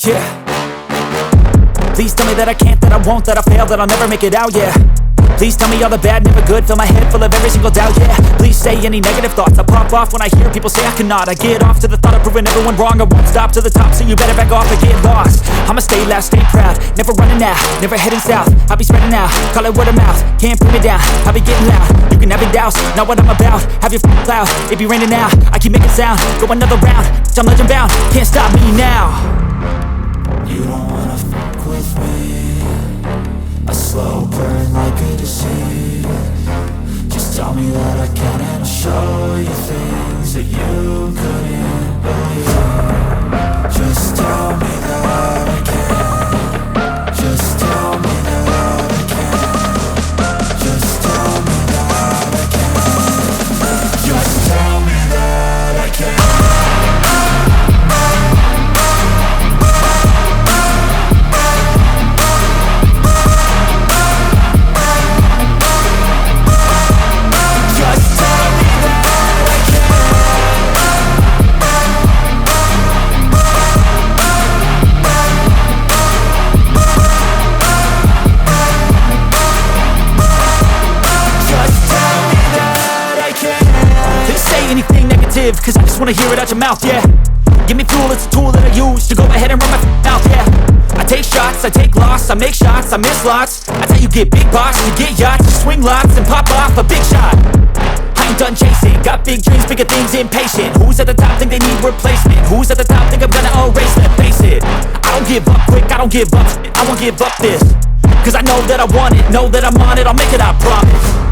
Yeah. Please tell me that I can't, that I won't, that I fail, that I'll never make it out, yeah. Please tell me all the bad, never good, fill my head full of every single doubt, yeah. Please say any negative thoughts, I pop off when I hear people say I cannot. I get off to the thought of proving everyone wrong, I won't stop to the top, so you better back off and get lost. I'ma stay loud, stay proud, never running out, never heading south. I'll be spreading out, call it word of mouth, can't put me down, I'll be getting loud. You can have your doubts, not what I'm about, have your cloud, it be raining now, I keep making sound, go another round, I'm legend bound, can't stop me now. You don't wanna fuck with me, a slow burn like a disease. Just tell me that I can and I'll show you things that you couldn't believe. Just tell me that I can. Just tell me that I can. Just tell me that I can. Just tell me that I can. Cause I just wanna hear it out your mouth, yeah. Give me fuel, it's a tool that I use to go ahead and run my mouth, yeah. I take shots, I take loss, I make shots, I miss lots. That's how you get big box, you get yachts, you swing lots and pop off a big shot. I ain't done chasing, got big dreams, bigger things, impatient. Who's at the top think they need replacement? Who's at the top think I'm gonna erase them? Face it, I don't give up quick, I don't give up, I won't give up this. Cause I know that I want it, know that I'm on it, I'll make it, I promise.